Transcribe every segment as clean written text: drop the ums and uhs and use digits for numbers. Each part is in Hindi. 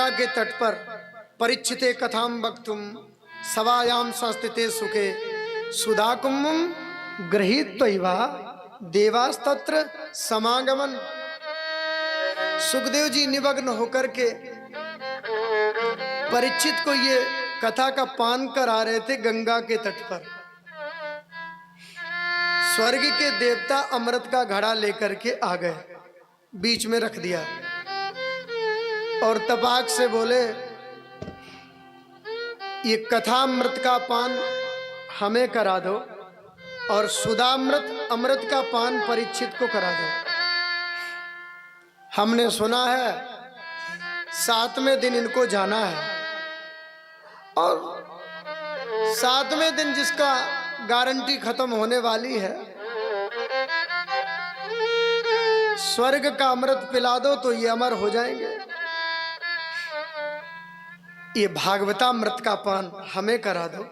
गंगा के तट पर परिचिते कथाम वक्तुम सवायाम संस्थिते सुखे सुधा कुंभम गृहीत्वैवा देवास्तत्र समागमन। सुखदेव जी निमग्न होकर के परीक्षित को ये कथा का पान करा रहे थे गंगा के तट पर। स्वर्ग के देवता अमृत का घड़ा लेकर के आ गए, बीच में रख दिया और तपाक से बोले, ये कथामृत का पान हमें करा दो और सुधामृत अमृत का पान परीक्षित को करा दो। हमने सुना है 7वें दिन इनको जाना है और 7वें दिन जिसका गारंटी खत्म होने वाली है, स्वर्ग का अमृत पिला दो तो ये अमर हो जाएंगे। ये भागवतामृत का पान हमें करा दो।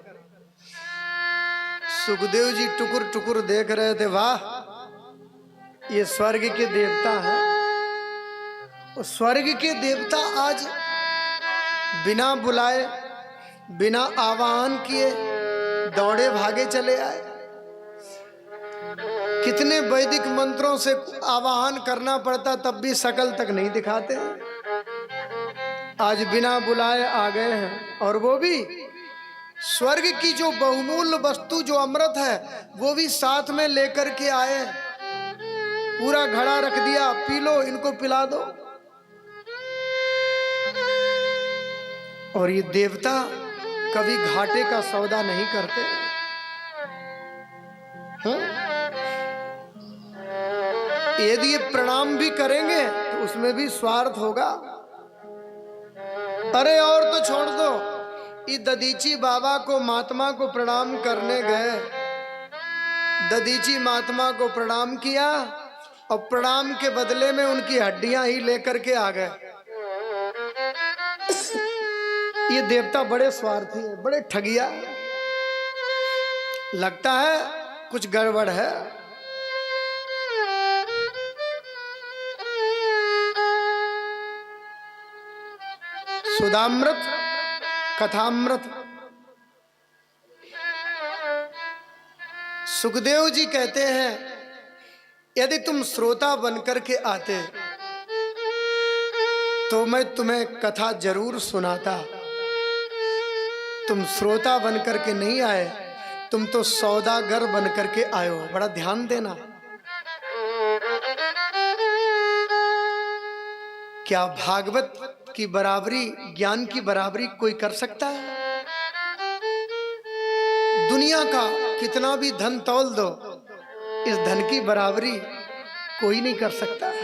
सुखदेव जी टुकुर टुकुर देख रहे थे, वाह ये स्वर्ग के देवता हैं। और स्वर्ग के देवता आज बिना बुलाए बिना आवाहन किए दौड़े भागे चले आए। कितने वैदिक मंत्रों से आवाहन करना पड़ता तब भी शकल तक नहीं दिखाते। आज बिना बुलाए आ गए हैं और वो भी स्वर्ग की जो बहुमूल्य वस्तु जो अमृत है वो भी साथ में लेकर के आए। पूरा घड़ा रख दिया, पी लो, इनको पिला दो। और ये देवता कभी घाटे का सौदा नहीं करते हैं? यदि ये प्रणाम भी करेंगे तो उसमें भी स्वार्थ होगा। अरे और तो छोड़ दो, ये ददीची बाबा को महात्मा को प्रणाम करने गए, ददीची महात्मा को प्रणाम किया और प्रणाम के बदले में उनकी हड्डियां ही लेकर के आ गए। ये देवता बड़े स्वार्थी है, बड़े ठगिया, लगता है कुछ गड़बड़ है। सुधामृत कथामृत। सुखदेव जी कहते हैं, यदि तुम श्रोता बनकर के आते तो मैं तुम्हें कथा जरूर सुनाता। तुम श्रोता बनकर के नहीं आए, तुम तो सौदागर बनकर के आए हो। बड़ा ध्यान देना। क्या भागवत की बराबरी, ज्ञान की बराबरी कोई कर सकता है? दुनिया का कितना भी धन तौल दो, इस धन की बराबरी कोई नहीं कर सकता है।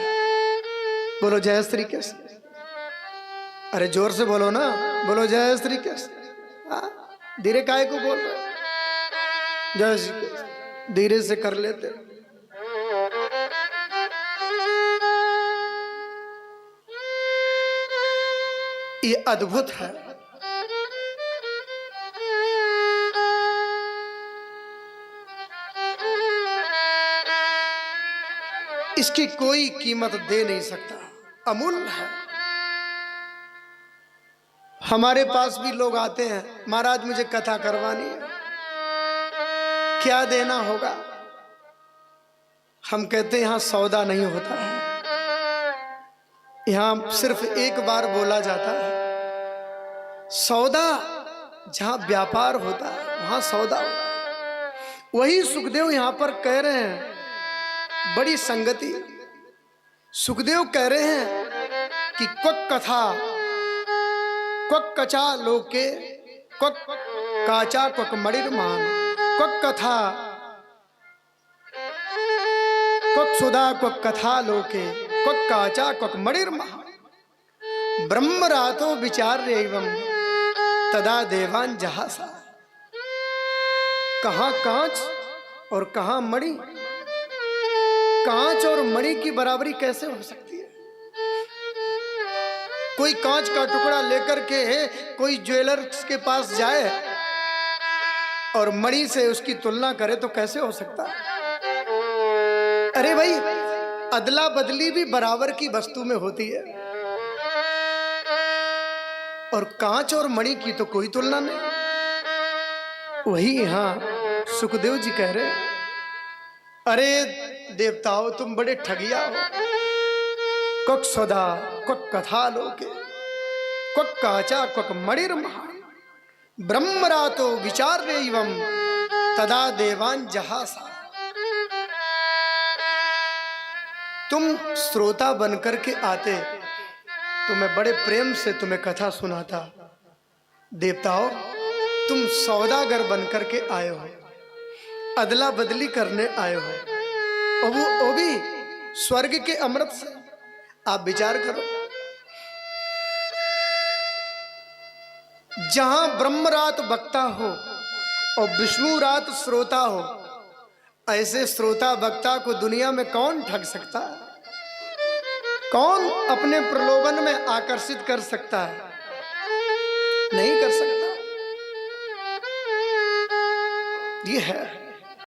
बोलो जय श्री कृष्ण। अरे जोर से बोलो ना, बोलो जय श्री कृष्ण। धीरे काहे को बोल रहे? जय श्री कृष्ण धीरे से कर लेते। ये अद्भुत है। इसकी कोई कीमत दे नहीं सकता, अमूल्य है। हमारे पास भी लोग आते हैं, महाराज मुझे कथा करवानी है, क्या देना होगा? हम कहते हैं यहां सौदा नहीं होता है, यहां सिर्फ एक बार बोला जाता है। सौदा जहां व्यापार होता है वहां सौदा होता है। वही सुखदेव यहां पर कह रहे हैं, बड़ी संगति। सुखदेव कह रहे हैं कि क्वक कथा क्वक कचा लोके क्वक काचा क्वक मणिर्मान। क्वक कथा क्वक सुधा क्वक कथा लोके क्वक काचा क्वक मणिर्मान। ब्रह्म रातो विचार्य एवं तदा देवान जहासा। कहां कांच और कहां मणि? कांच और मणि की बराबरी कैसे हो सकती है? कोई कांच का टुकड़ा लेकर के कोई ज्वेलर्स के पास जाए और मणि से उसकी तुलना करे तो कैसे हो सकता है? अरे भाई, अदला बदली भी बराबर की वस्तु में होती है। और कांच और मणि की तो कोई तुलना नहीं। वही यहां सुखदेव जी कह रहे, अरे देवताओं तुम बड़े ठगिया हो। क्वक सदा क्वक कथा लोके क्वक काचा क्वक मणिर्महा ब्रह्मरातो विचार एवं तदा देवान जहासा। तुम श्रोता बनकर के आते तो मैं बड़े प्रेम से तुम्हें कथा सुनाता। देवताओं तुम सौदागर बनकर के आए हो, अदला बदली करने आए हो, और वो भी स्वर्ग के अमृत से। आप विचार करो, जहां ब्रह्मरात वक्ता हो और विष्णु रात श्रोता हो, ऐसे श्रोता वक्ता को दुनिया में कौन ठग सकता है? कौन अपने प्रलोभन में आकर्षित कर सकता है? नहीं कर सकता। ये है